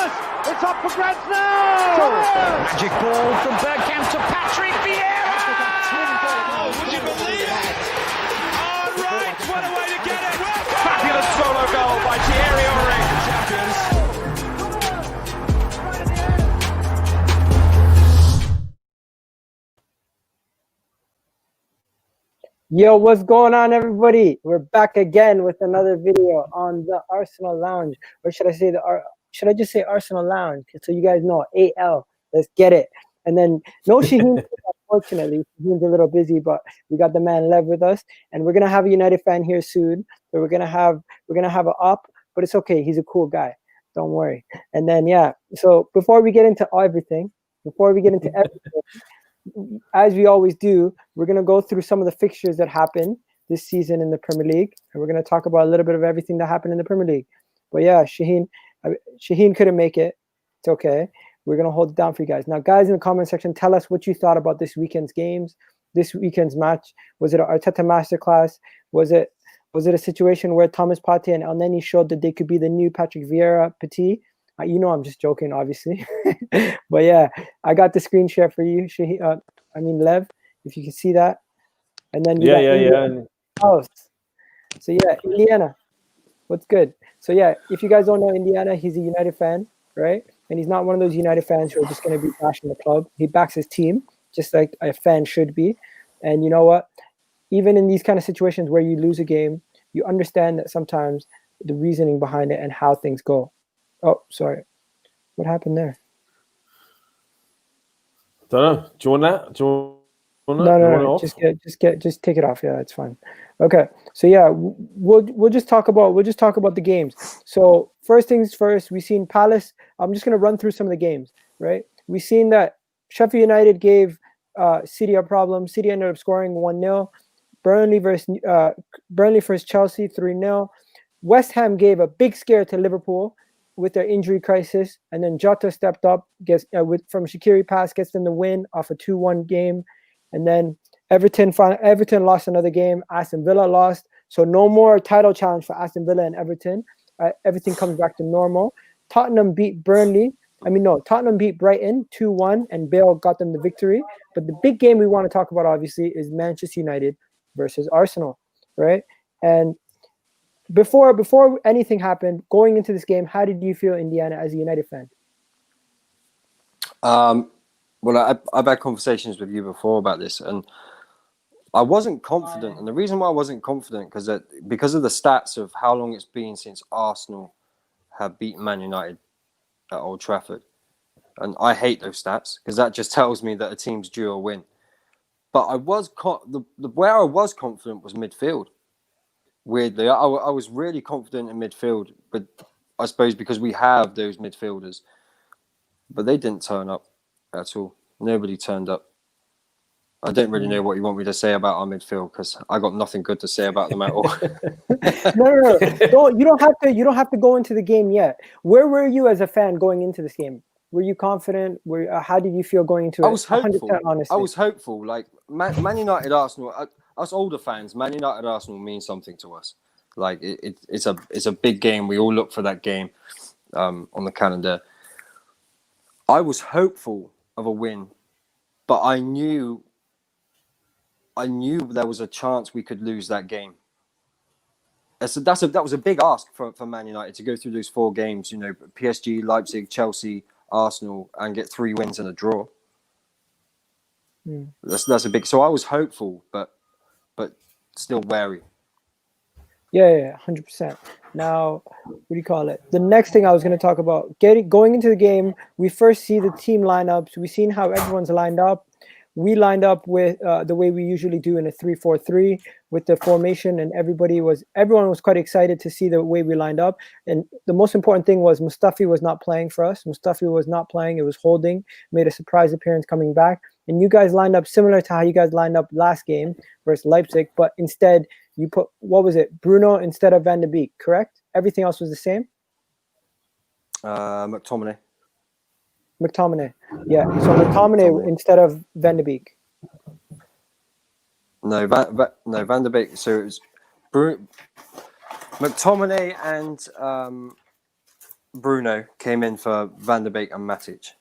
Thomas! It's up for grabs now! Magic ball from Bergkamp to Patrick Vieira! Oh, would you believe it? Oh, right, what a way to get it! Fabulous solo goal by Thierry Henry. Champions. Yo, what's going on, everybody? We're back again with another video on the Arsenal Lounge, or should I say should I just say Arsenal Lounge? So you guys know, AL. Let's get it. And then no Shaheen, unfortunately, Shaheen's a little busy, but we got the man Lev with us, and we're gonna have a United fan here soon. So we're gonna have an op, but it's okay. He's a cool guy. Don't worry. And then so before we get into everything, as we always do, we're going to go through some of the fixtures that happened this season in the Premier League, and we're going to talk about a little bit of everything that happened in the Premier League. But yeah, Shaheen couldn't make it. It's okay. We're going to hold it down for you guys. Now, guys, in the comment section, tell us what you thought about this weekend's games, this weekend's match. Was it an Arteta Masterclass? Was it a situation where Thomas Partey and Elneny showed that they could be the new Patrick Vieira Petit? You know, I'm just joking, obviously. But yeah, I got the screen share for you, Lev, if you can see that. And then House. So yeah, Indiana, what's good? So yeah, if you guys don't know Indiana, he's a United fan, right? And he's not one of those United fans who are just going to be bashing the club. He backs his team, just like a fan should be. And you know what? Even in these kind of situations where you lose a game, you understand that sometimes the reasoning behind it and how things go. Oh, sorry. What happened there? Don't know. Do you want that? No. Just take it off. Yeah, it's fine. Okay. So yeah, we'll just talk about the games. So first things first, we've seen Palace. I'm just gonna run through some of the games, right? We've seen that Sheffield United gave City a problem. City ended up scoring 1-0. Burnley versus Chelsea 3-0. West Ham gave a big scare to Liverpool with their injury crisis, and then Jota stepped up, from Shaqiri pass, gets them the win off a 2-1 game, and then Everton lost another game. Aston Villa lost, so no more title challenge for Aston Villa and Everton. Everything comes back to normal. Tottenham beat Brighton 2-1, and Bale got them the victory. But the big game we want to talk about, obviously, is Manchester United versus Arsenal, right? And before anything happened, going into this game, how did you feel, Indiana, as a United fan? Well, I've had conversations with you before about this, and I wasn't confident. And the reason why I wasn't confident because of the stats of how long it's been since Arsenal have beaten Man United at Old Trafford. And I hate those stats because that just tells me that a team's due a win. But I was where I was confident was midfield. Weirdly, I was really confident in midfield, but I suppose because we have those midfielders, but they didn't turn up at all. Nobody turned up. I don't really know what you want me to say about our midfield because I got nothing good to say about them at all. No. You don't have to go into the game yet. Where were you as a fan going into this game? Were you confident? How did you feel going into it? I was hopeful. 100% honestly. I was hopeful. Like Man United, Arsenal. Us older fans, Man United, Arsenal means something to us. Like it's a big game. We all look for that game on the calendar. I was hopeful of a win, but I knew there was a chance we could lose that game. So that was a big ask for Man United to go through those 4 games. You know, PSG, Leipzig, Chelsea, Arsenal, and get 3 wins and a draw. That's a big. So I was hopeful, but still wary. Yeah, 100%. Now, what do you call it? The next thing I was going to talk about, going into the game, we first see the team lineups. We've seen how everyone's lined up. We lined up with the way we usually do in a 3-4-3 with the formation, and everyone was quite excited to see the way we lined up. And the most important thing was Mustafi was not playing for us. Mustafi was not playing. It was Holding, made a surprise appearance coming back. And you guys lined up similar to how you guys lined up last game versus Leipzig, but instead you put, Bruno instead of Van de Beek, correct? Everything else was the same? McTominay. Yeah. So McTominay instead of Van de Beek. No, Van de Beek. So it was McTominay and Bruno came in for Van der Beek and Matic.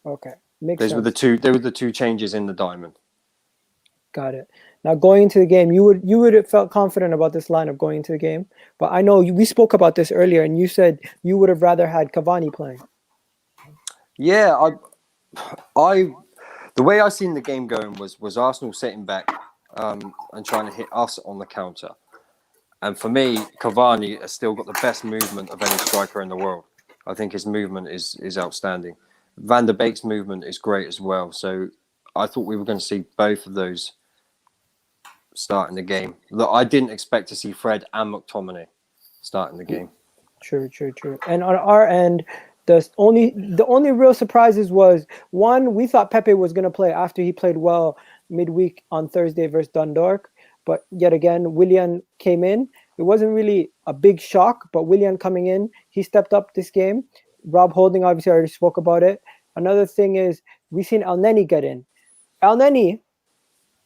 Okay, makes Those sense. were the two. They were the two changes in the diamond. Got it. Now going into the game, you would have felt confident about this lineup going into the game, but I know we spoke about this earlier, and you said you would have rather had Cavani playing. Yeah, the way I seen the game going was Arsenal sitting back and trying to hit us on the counter. And for me, Cavani has still got the best movement of any striker in the world. I think his movement is outstanding. Van der Beek's movement is great as well. So I thought we were going to see both of those starting the game. Look, I didn't expect to see Fred and McTominay starting the game. True. And on our end, the only real surprises was, one, we thought Pepe was going to play after he played well midweek on Thursday versus Dundalk. But yet again, Willian came in. It wasn't really a big shock, but Willian coming in, he stepped up this game. Rob Holding, obviously, I already spoke about it. Another thing is we've seen Elneny get in. Elneny,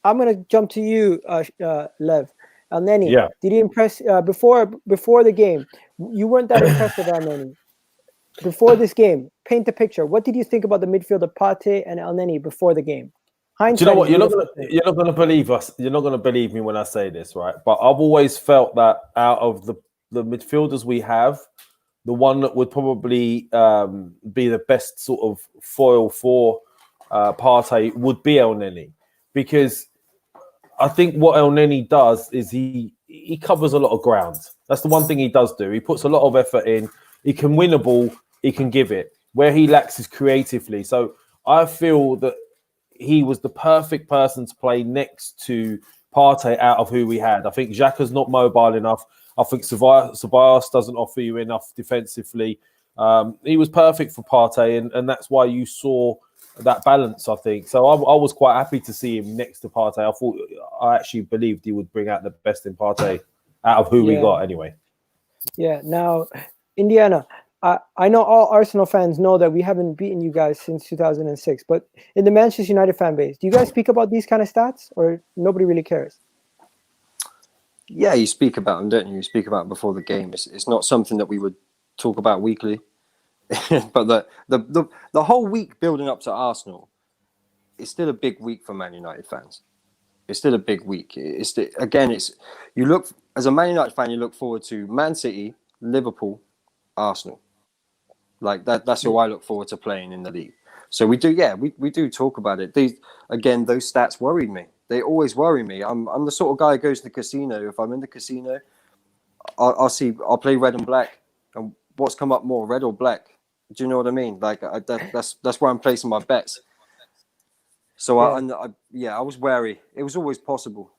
I'm going to jump to you, Lev. Elneny, Yeah. did he impress before the game? You weren't that impressed with Elneny. Before this game, paint the picture. What did you think about the midfield of Partey and Elneny before the game? Do you know what? You're not gonna believe us. You're not gonna believe me when I say this, right? But I've always felt that out of the midfielders we have, the one that would probably be the best sort of foil for Partey would be Elneny, because I think what Elneny does is he covers a lot of ground. That's the one thing he does do. He puts a lot of effort in. He can win a ball. He can give it. Where he lacks is creatively. So I feel that he was the perfect person to play next to Partey out of who we had. I think Xhaka's not mobile enough. I think Ceballos doesn't offer you enough defensively. He was perfect for Partey, and that's why you saw that balance, I think. So I was quite happy to see him next to Partey. I actually believed he would bring out the best in Partey out of who we got anyway. Yeah. Now, Indiana, I know all Arsenal fans know that we haven't beaten you guys since 2006, but in the Manchester United fan base, do you guys speak about these kind of stats, or nobody really cares? Yeah, you speak about them, don't you? You speak about them before the game. It's not something that we would talk about weekly. But the whole week building up to Arsenal is still a big week for Man United fans. It's still a big week. You look, as a Man United fan, you look forward to Man City, Liverpool, Arsenal. Like that's who I look forward to playing in the league. So we do talk about it. Those stats worried me. They always worry me. I'm the sort of guy who goes to the casino. If I'm in the casino, I'll play red and black. And what's come up more, red or black? Do you know what I mean? Like that's where I'm placing my bets. So I was wary. It was always possible.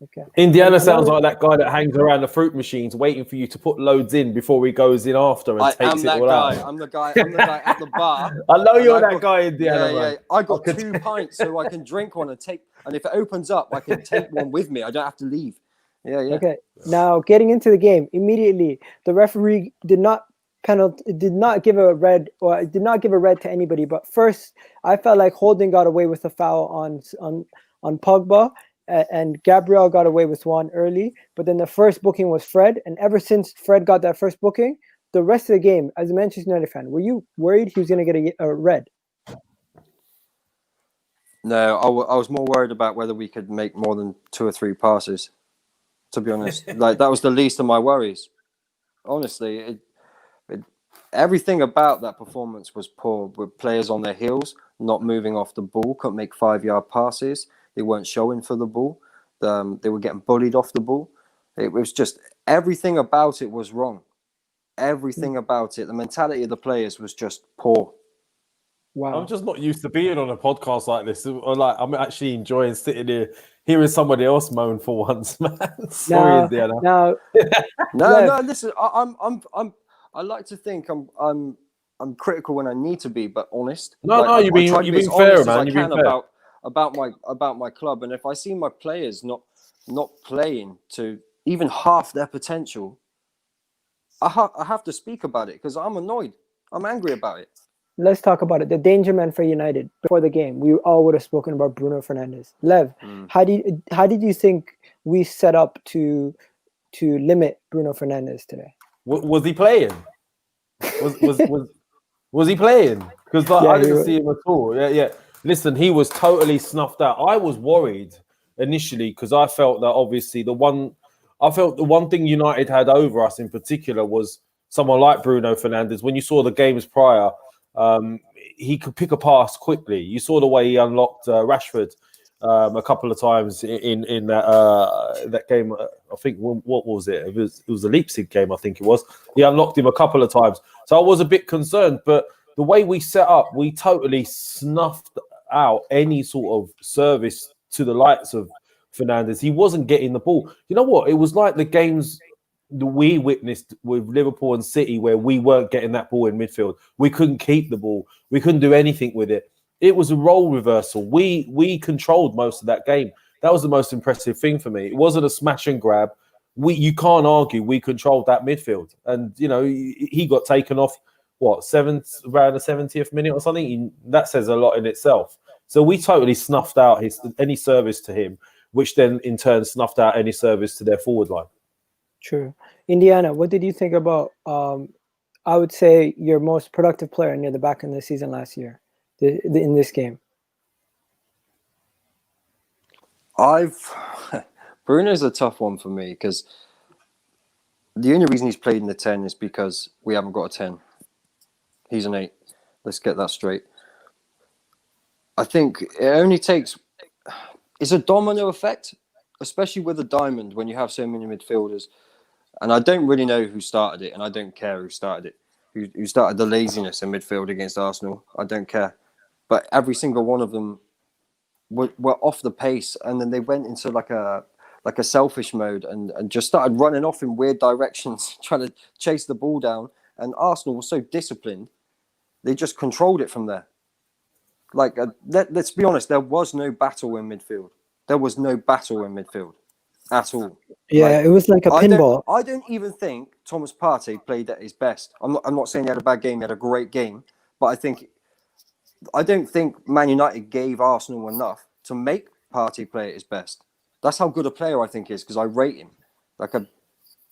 Okay. Indiana sounds like that guy that hangs around the fruit machines waiting for you to put loads in before he goes in after and takes it all out. I'm the guy at the bar. I know you're that guy, Indiana. Yeah. I got 2 pints so I can drink one and if it opens up, I can take one with me. I don't have to leave. Yeah. Okay. Now, getting into the game, immediately the referee did not give a red to anybody. But first, I felt like Holding got away with a foul on Pogba. And Gabriel got away with one early, but then the first booking was Fred. And ever since Fred got that first booking, the rest of the game, as a Manchester United fan, were you worried he was going to get a red? No, I was more worried about whether we could make more than 2 or 3 passes, to be honest. Like, that was the least of my worries. Honestly, everything about that performance was poor, with players on their heels, not moving off the ball, couldn't make 5-yard passes. They weren't showing for the ball. They were getting bullied off the ball. It was just, everything about it was wrong. Everything about it. The mentality of the players was just poor. Wow. I'm just not used to being on a podcast like this. Like, I'm actually enjoying sitting here, hearing somebody else moan for once, man. Sorry, Indiana. No. Listen, I like to think I'm critical when I need to be, but honest. You've been fair, man. You've been fair about my club, and if I see my players not playing to even half their potential, I have to speak about it because I'm annoyed. I'm angry about it. Let's talk about it. The danger man for United before the game. We all would have spoken about Bruno Fernandes. Lev, how did you think we set up to limit Bruno Fernandes today? Was he playing? Was he playing? Because Yeah, I he didn't was. see him at all. Yeah. Listen, he was totally snuffed out. I was worried initially because I felt that obviously the one thing United had over us in particular was someone like Bruno Fernandes. When you saw the games prior, he could pick a pass quickly. You saw the way he unlocked Rashford a couple of times in that game. I think what was it? It was the Leipzig game. I think it was. He unlocked him a couple of times. So I was a bit concerned, but the way we set up, we totally snuffed out any sort of service to the likes of Fernandes. He wasn't getting the ball. You know what? It was like the games that we witnessed with Liverpool and City where we weren't getting that ball in midfield. We couldn't keep the ball. We couldn't do anything with it. It was a role reversal. We controlled most of that game. That was the most impressive thing for me. It wasn't a smash and grab. You can't argue we controlled that midfield. And, you know, he got taken off, around the 70th minute or something. That says a lot in itself. So we totally snuffed out any service to him, which then in turn snuffed out any service to their forward line. True. Indiana, what did you think about, I would say, your most productive player near the back end of the season last year in this game? Bruno's a tough one for me because the only reason he's played in the 10 is because we haven't got a 10. He's an 8. Let's get that straight. I think it only takes... It's a domino effect, especially with a diamond when you have so many midfielders. And I don't really know who started it, and I don't care who started it. Who started the laziness in midfield against Arsenal. I don't care. But every single one of them were off the pace, and then they went into like a selfish mode and just started running off in weird directions, trying to chase the ball down. And Arsenal was so disciplined, they just controlled it from there. Like, let's be honest, there was no battle in midfield. There was no battle in midfield at all. Yeah, it was like a pinball. I don't even think Thomas Partey played at his best. I'm not saying he had a bad game. He had a great game. But I don't think Man United gave Arsenal enough to make Partey play at his best. That's how good a player I think he is, because I rate him.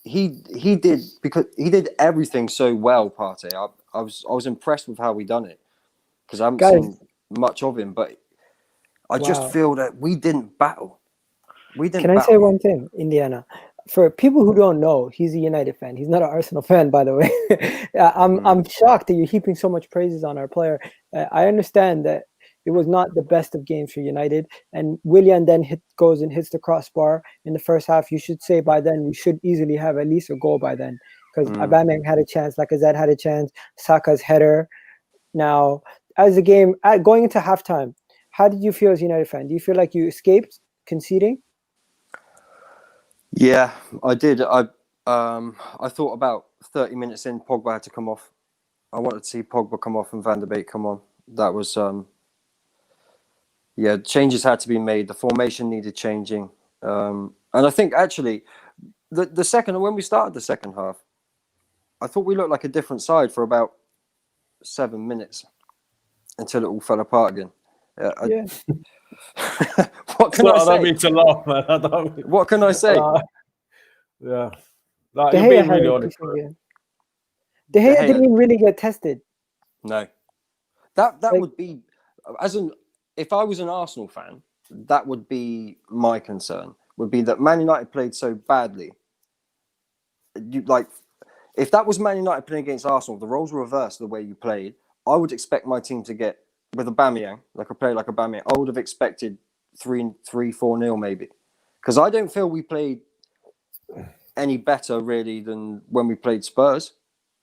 He did everything so well, Partey. I was impressed with how he done it, because I haven't seen much of him, but I just feel that we didn't battle. Can I say one thing, Indiana? For people who don't know, he's a United fan. He's not an Arsenal fan, by the way. I'm shocked that you're heaping so much praises on our player. I understand that it was not the best of games for United, and Willian then goes and hits the crossbar in the first half. You should say by then we should easily have at least a goal by then, because Aubameyang had a chance, Lacazette had a chance, Saka's header. Now, as the game going into halftime, how did you feel as a United fan? Do you feel like you escaped conceding? Yeah, I did. I thought about 30 minutes in, Pogba had to come off. I wanted to see Pogba come off and Van der Beek come on. That was, changes had to be made. The formation needed changing. And I think actually, when we started the second half, I thought we looked like a different side for about 7 minutes until it all fell apart again. What can I say? I don't mean to laugh, man. What can I say? Yeah. Like, you're being really honest. De Gea didn't even really get tested. No. That would be, if I was an Arsenal fan, that would be my concern, would be that Man United played so badly. If that was Man United playing against Arsenal, the roles were reversed the way you played, I would expect my team to get, with Aubameyang, like a player like Aubameyang, I would have expected 3-4-0 maybe. Because I don't feel we played any better really than when we played Spurs,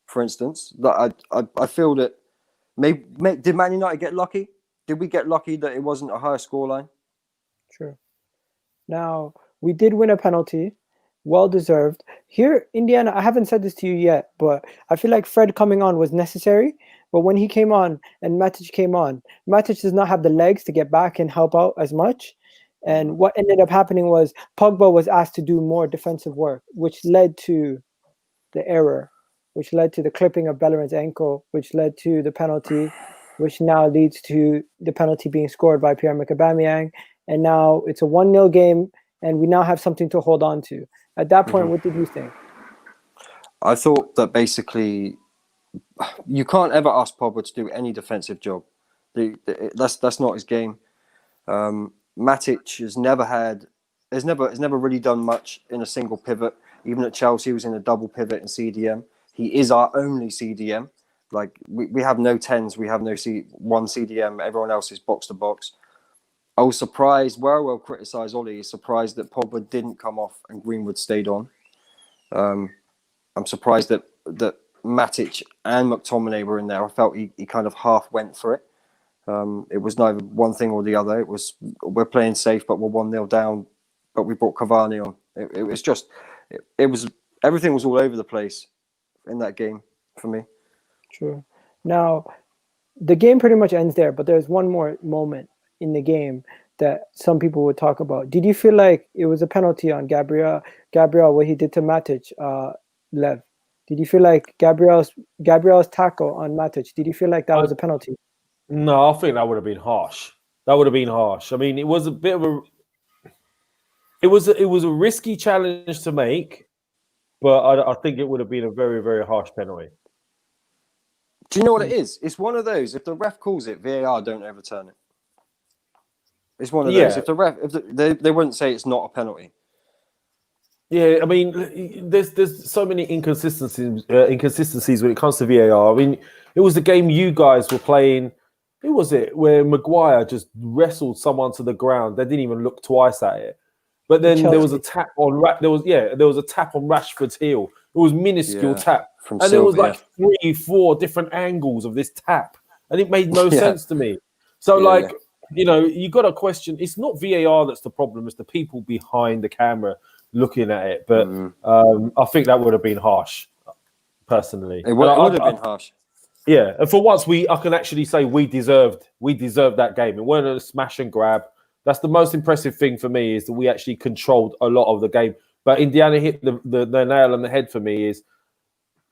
for instance. I feel that did Man United get lucky? Did we get lucky that it wasn't a higher scoreline? True. Now, we did win a penalty. Well deserved. Here, Indiana, I haven't said this to you yet, but I feel like Fred coming on was necessary. But when he came on and Matic came on, Matic does not have the legs to get back and help out as much. And what ended up happening was Pogba was asked to do more defensive work, which led to the error, which led to the clipping of Bellerin's ankle, which led to the penalty, which now leads to the penalty being scored by Pierre-Emerick Aubameyang. And now it's a 1-0 game, and we now have something to hold on to. At that point, what did you think? I thought that basically you can't ever ask Pogba to do any defensive job. That's not his game. Matic has never really done much in a single pivot. Even at Chelsea, he was in a double pivot in CDM. He is our only CDM. Like we have no 10s, we have one CDM. Everyone else is box to box. I was surprised. Where I will criticise Ollie is surprised that Pogba didn't come off and Greenwood stayed on. I'm surprised that Matic and McTominay were in there. I felt he kind of half went for it. It was neither one thing or the other. It was we're playing safe, but we're 1-0 down. But we brought Cavani on. It was just everything was all over the place in that game for me. True. Now, the game pretty much ends there, but there's one more moment in the game that some people would talk about. Did you feel like it was a penalty on Gabriel, what he did to Matic, Lev? Did you feel like Gabriel's tackle on Matic, did you feel like that was a penalty? No, I think that would have been harsh. I mean, it was a bit of a it was a risky challenge to make, but I think it would have been a very, very harsh penalty. Do you know what it is? It's one of those. If the ref calls it, VAR don't overturn it. It's one of those. If the ref, they wouldn't say it's not a penalty. Yeah, I mean, there's so many inconsistencies when it comes to VAR. I mean, it was the game you guys were playing. Who was it? Where Maguire just wrestled someone to the ground. They didn't even look twice at it. But then Chelsea. there was a tap on Rashford's heel. It was minuscule tap, and there was like 3-4 different angles of this tap, and it made no sense to me. So you got to question. It's not VAR that's the problem; it's the people behind the camera looking at it. But I think that would have been harsh, personally. It would have been harsh. Yeah, and for once, I can actually say we deserved that game. It wasn't a smash and grab. That's the most impressive thing for me, is that we actually controlled a lot of the game. But Indiana hit the nail on the head for me. Is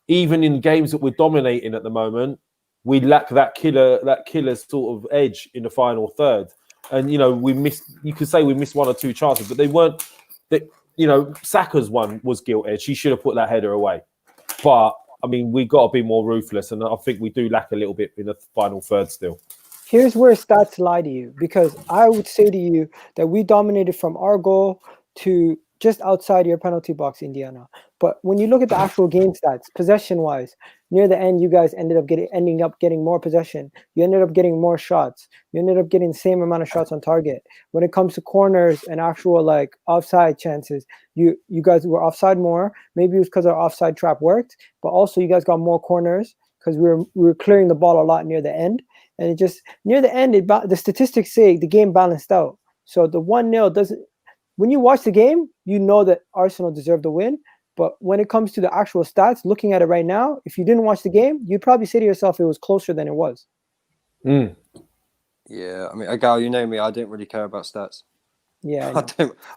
even in games that we're dominating at the moment, we lack that killer sort of edge in the final third. And we missed. You could say we missed one or two chances, but they weren't. Saka's one was gilt edge. He should have put that header away. But I mean, we got to be more ruthless, and I think we do lack a little bit in the final third still. Here's where stats lie to you, because I would say to you that we dominated from our goal to just outside your penalty box, Indiana. But when you look at the actual game stats, possession-wise, near the end, you guys ended up getting more possession. You ended up getting more shots. You ended up getting the same amount of shots on target. When it comes to corners and actual offside chances, you guys were offside more. Maybe it was because our offside trap worked, but also you guys got more corners because we were clearing the ball a lot near the end. And it just near the end, the statistics say the game balanced out. So the 1-0 doesn't. When you watch the game, you know that Arsenal deserved the win. But when it comes to the actual stats, looking at it right now, if you didn't watch the game, you'd probably say to yourself it was closer than it was. Yeah, I mean, Agal, you know me, I don't really care about stats. Yeah,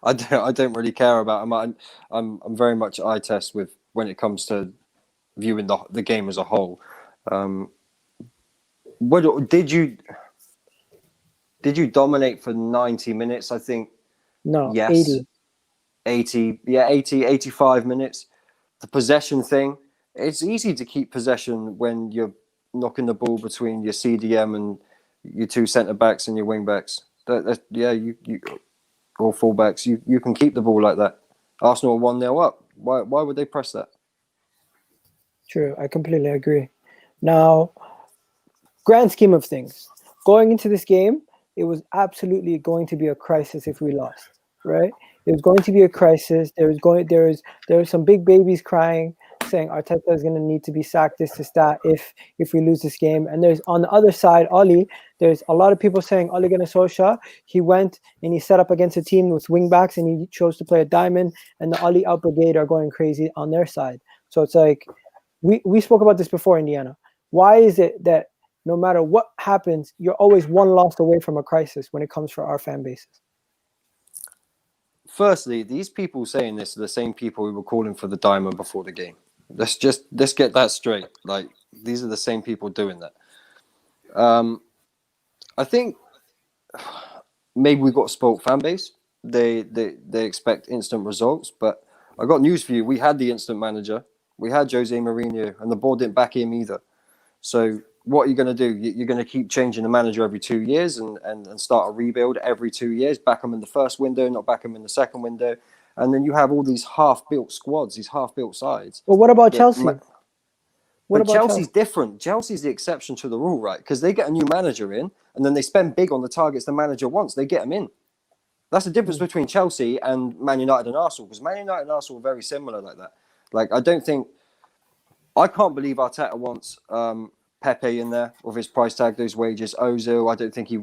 I don't really care about them. I'm very much eye test with when it comes to viewing the game as a whole. What did you dominate for 90 minutes? I think no. Yes. 80, 85 minutes. The possession thing, it's easy to keep possession when you're knocking the ball between your CDM and your two centre backs and your wing backs. You or full backs. You can keep the ball like that. Arsenal are 1-0 up. Why would they press that? True, I completely agree. Now, grand scheme of things, going into this game, it was absolutely going to be a crisis if we lost, right? It was going to be a crisis. There was some big babies crying, saying Arteta is going to need to be sacked, this, that, if we lose this game. And there's on the other side, Oli. There's a lot of people saying Ole Gunnar Solskjaer. He went and he set up against a team with wing backs, and he chose to play a diamond. And the Oli out brigade are going crazy on their side. So it's like we spoke about this before, Indiana. Why is it that no matter what happens, you're always one loss away from a crisis when it comes for our fan bases? Firstly, these people saying this are the same people who were calling for the diamond before the game. Let's get that straight. Like, these are the same people doing that. I think maybe we got a spoilt fan base. They expect instant results, but I got news for you. We had the instant manager. We had Jose Mourinho, and the board didn't back him either. So what are you going to do? You're going to keep changing the manager every 2 years and start a rebuild every 2 years, back them in the first window, not back them in the second window. And then you have all these half-built squads, these half-built sides. But what about Chelsea? What about Chelsea's different. Chelsea's the exception to the rule, right? Because they get a new manager in, and then they spend big on the targets the manager wants. They get them in. That's the difference between Chelsea and Man United and Arsenal, because Man United and Arsenal are very similar like that. Like, I can't believe Arteta wants Pepe in there with his price tag, those wages. Ozil, I don't think he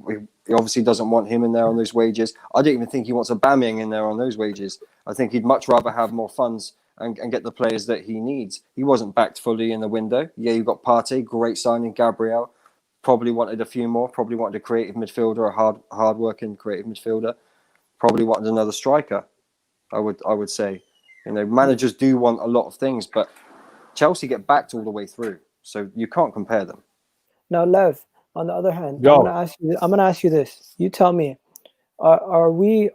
obviously doesn't want him in there on those wages. I don't even think he wants Aubameyang in there on those wages. I think he'd much rather have more funds and get the players that he needs. He wasn't backed fully in the window. Yeah, you got Partey, great signing. Gabriel, probably wanted a few more. Probably wanted a creative midfielder, a hard-working creative midfielder. Probably wanted another striker. I would say, managers do want a lot of things, but Chelsea get backed all the way through, so you can't compare them. Now, Lev, on the other hand, I'm gonna ask you this. You tell me, are we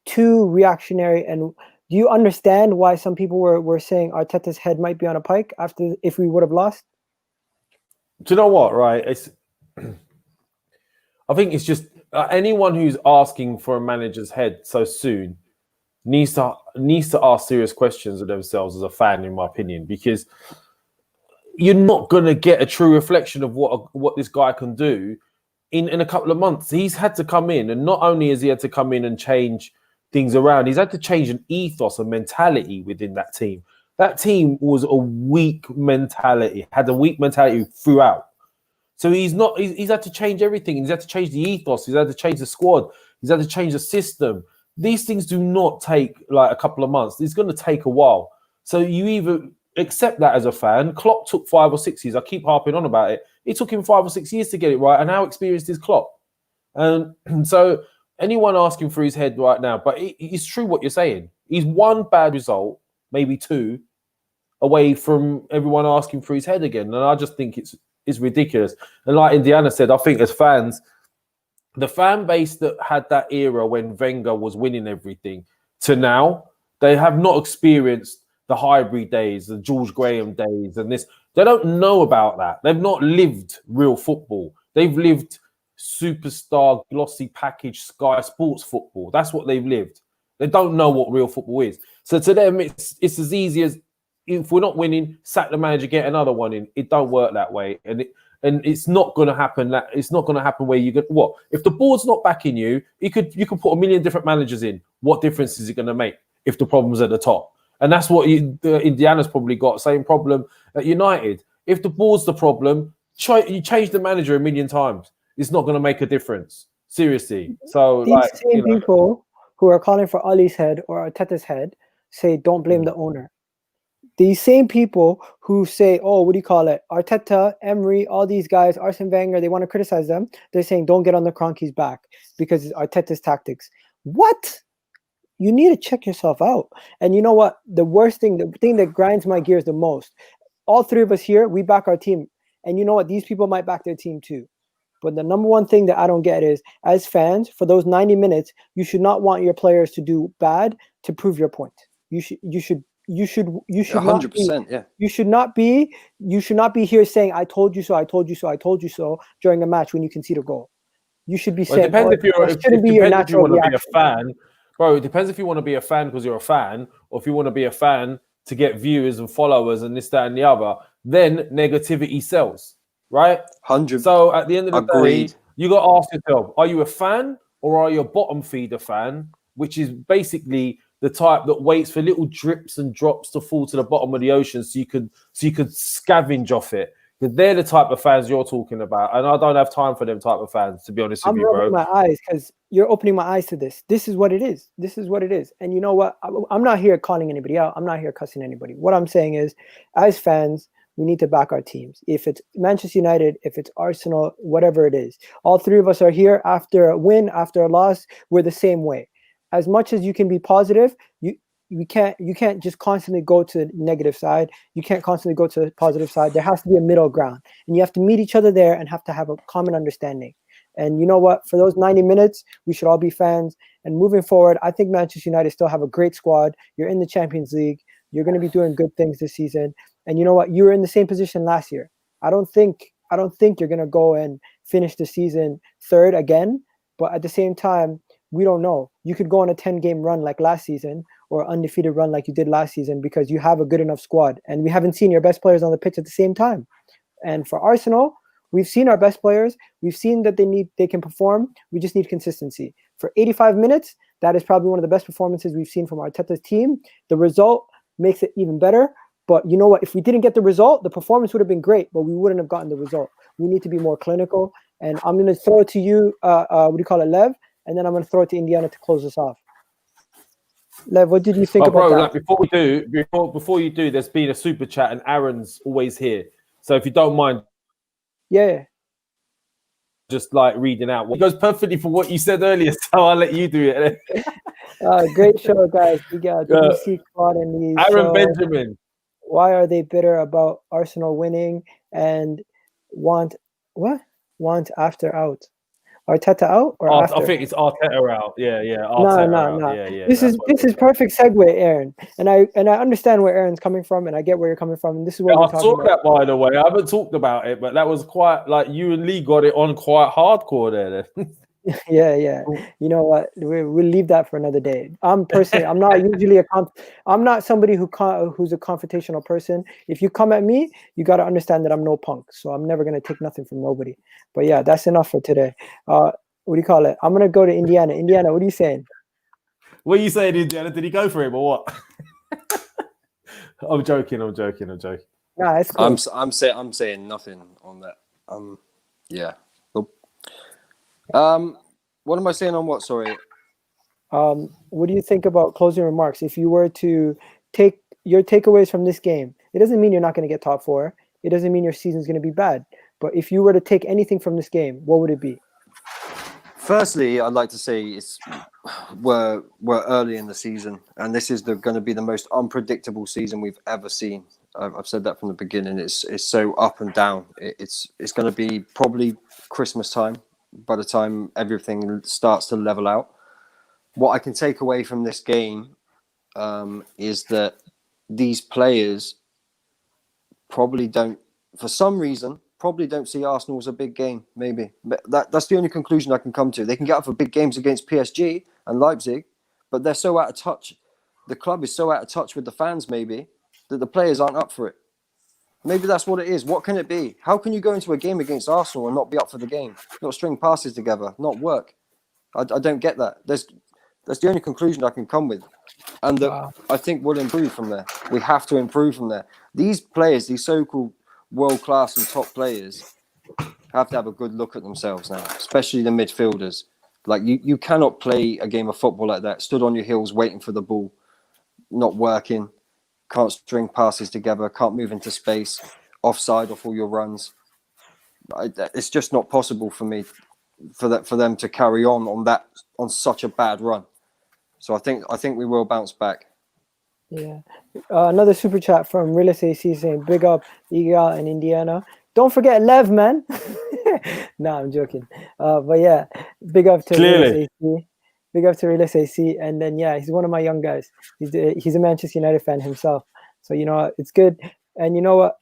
too reactionary? And do you understand why some people were saying Arteta's head might be on a pike if we would have lost? Do you know what? Right, I think it's just anyone who's asking for a manager's head so soon needs to ask serious questions of themselves as a fan, in my opinion, because you're not going to get a true reflection of what this guy can do in a couple of months. He's had to come in, and not only has he had to come in and change things around, he's had to change an ethos, a mentality within that team. That team was a weak mentality, had a weak mentality throughout. So he's had to change everything. He's had to change the ethos. He's had to change the squad. He's had to change the system. These things do not take like a couple of months. It's going to take a while. So you either accept that as a fan. Klopp took 5 or 6 years. I keep harping on about it. It took him 5 or 6 years to get it right. And how experienced is Klopp? And so anyone asking for his head right now, but it's true what you're saying. He's one bad result, maybe 2, away from everyone asking for his head again. And I just think it's ridiculous. And like Indiana said, I think as fans, the fan base that had that era when Wenger was winning everything to now, they have not experienced the Highbury days, the George Graham days, and this. They don't know about that. They've not lived real football. They've lived superstar, glossy package Sky Sports football. That's what they've lived. They don't know what real football is. So to them, it's as easy as, if we're not winning, sack the manager, get another one in. It don't work that way, and it's not going to happen. It's not going to happen where you get what if the board's not backing you. You could put a million different managers in. What difference is it going to make if the problem's at the top? And that's what Indiana's probably got. Same problem at United. If the board's the problem, you change the manager a million times. It's not going to make a difference. Seriously. So these same people who are calling for Ali's head or Arteta's head say don't blame the owner. These same people who say, oh, what do you call it? Arteta, Emery, all these guys, Arsene Wenger, they want to criticize them. They're saying don't get on the Kroenke's back because it's Arteta's tactics. What? You need to check yourself out. And you know what? The worst thing, the thing that grinds my gears the most, all 3 of us here, we back our team. And you know what? These people might back their team too. But the number one thing that I don't get is, as fans, for those 90 minutes, you should not want your players to do bad to prove your point. You should 100%, yeah. You should not be here saying I told you so during a match when you concede a goal. You should be saying it depends if you want to be a fan. Bro, it depends if you want to be a fan because you're a fan, or if you want to be a fan to get viewers and followers and this, that, and the other. Then negativity sells, right? 100%. So at the end of the Agreed. day, you got to ask yourself: are you a fan or are you a bottom feeder fan? Which is basically the type that waits for little drips and drops to fall to the bottom of the ocean so you could scavenge off it. Because they're the type of fans you're talking about. And I don't have time for them type of fans, to be honest with you, bro. I'm rubbing my eyes because you're opening my eyes to this. This is what it is. This is what it is. And you know what? I'm not here calling anybody out. I'm not here cussing anybody. What I'm saying is, as fans, we need to back our teams. If it's Manchester United, if it's Arsenal, whatever it is. All 3 of us are here after a win, after a loss. We're the same way. As much as you can be positive, you can't just constantly go to the negative side. You can't constantly go to the positive side. There has to be a middle ground, and you have to meet each other there and have to have a common understanding. And you know what? For those 90 minutes, we should all be fans. And moving forward, I think Manchester United still have a great squad. You're in the Champions League. You're going to be doing good things this season. And you know what? You were in the same position last year. I don't think I don't think you're gonna go and finish the season third again. But at the same time, we don't know. You could go on a 10-game run like last season, or undefeated run like you did last season, because you have a good enough squad, and we haven't seen your best players on the pitch at the same time. And for Arsenal, we've seen our best players. We've seen that they can perform. We just need consistency. For 85 minutes, that is probably one of the best performances we've seen from Arteta's team. The result makes it even better. But you know what? If we didn't get the result, the performance would have been great, but we wouldn't have gotten the result. We need to be more clinical. And I'm going to throw it to you, Lev? And then I'm going to throw it to Indiana to close us off. Lev, what did you think about that? Like, before you do, there's been a super chat, and Aaron's always here. So if you don't mind, just like reading out, it goes perfectly for what you said earlier. So I'll let you do it. Great show, guys. We got BBC Squad and these. Aaron Benjamin. Why are they bitter about Arsenal winning and want after out? Arteta out or after? I think it's Arteta out. Yeah. No. Yeah. This is perfect segue, Aaron. And I understand where Aaron's coming from, and I get where you're coming from. And this is what we're talking about. I saw that, by the way. I haven't talked about it, but that was quite like you and Lee got it on quite hardcore there. Yeah. You know what? We'll leave that for another day. I'm not usually I'm not somebody who's a confrontational person. If you come at me, you got to understand that I'm no punk. So I'm never going to take nothing from nobody. But yeah, that's enough for today. What do you call it? I'm going to go to Indiana. Indiana, what are you saying? What are you saying, Indiana? Did he go for him or what? I'm joking. Nah, it's cool. I'm saying nothing on that. Yeah. What am I saying on what? Sorry. What do you think about closing remarks? If you were to take your takeaways from this game, it doesn't mean you're not going to get top 4. It doesn't mean your season's going to be bad. But if you were to take anything from this game, what would it be? Firstly, I'd like to say we're early in the season, and this is going to be the most unpredictable season we've ever seen. I've said that from the beginning. It's so up and down. It's going to be probably Christmas time by the time everything starts to level out. What I can take away from this game is that these players probably don't see Arsenal as a big game, maybe. But that's the only conclusion I can come to. They can get up for big games against PSG and Leipzig, but they're so out of touch. The club is so out of touch with the fans, maybe, that the players aren't up for it. Maybe that's what it is. What can it be? How can you go into a game against Arsenal and not be up for the game? Not string passes together, not work. I don't get that. That's the only conclusion I can come with. And I think we'll improve from there. We have to improve from there. These players, these so-called world-class and top players, have to have a good look at themselves now, especially the midfielders. Like, you cannot play a game of football like that, stood on your heels waiting for the ball, not working, can't string passes together, can't move into space, offside off all your runs. It's just not possible for me, for them to carry on such a bad run. So I think we will bounce back. Yeah. Another super chat from Realist AC saying, big up Eagle and Indiana. Don't forget Lev, man. No, I'm joking. But yeah, big up to Realist AC. Big up to Realist AC. And then, yeah, he's one of my young guys. He's a Manchester United fan himself. So, you know, it's good. And you know what?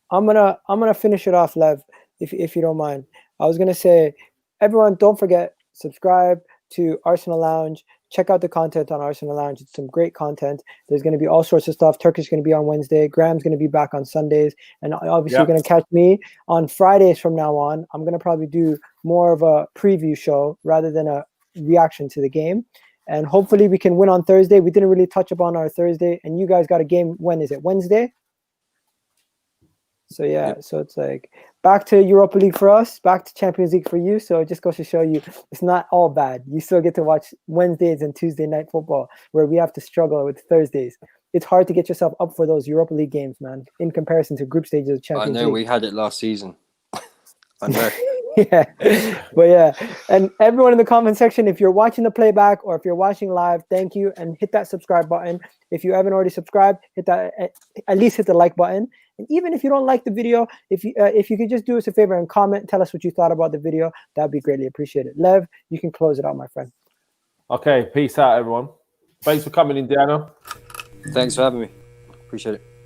I'm gonna finish it off, Lev, if you don't mind. I was gonna say, everyone, don't forget, subscribe to Arsenal Lounge. Check out the content on Arsenal Lounge. It's some great content. There's going to be all sorts of stuff. Turkish going to be on Wednesday. Graham's going to be back on Sundays. And obviously, you're going to catch me on Fridays from now on. I'm going to probably do more of a preview show rather than a reaction to the game. And hopefully we can win on Thursday. We didn't really touch upon our Thursday. And you guys got a game. When is it? Wednesday? So, yeah. Yep. So it's like back to Europa League for us, back to Champions League for you. So it just goes to show you it's not all bad. You still get to watch Wednesdays and Tuesday night football, where we have to struggle with Thursdays. It's hard to get yourself up for those Europa League games, man, in comparison to group stages of Champions League. I know, we had it last season. I know. Yeah. But yeah. And everyone in the comment section, if you're watching the playback or if you're watching live, thank you. And hit that subscribe button. If you haven't already subscribed, hit that, at least hit the like button. And even if you don't like the video, if you could just do us a favor and comment, tell us what you thought about the video, that'd be greatly appreciated. Lev, you can close it out, my friend. Okay, peace out, everyone. Thanks for coming, Indiana. Thanks for having me. Appreciate it.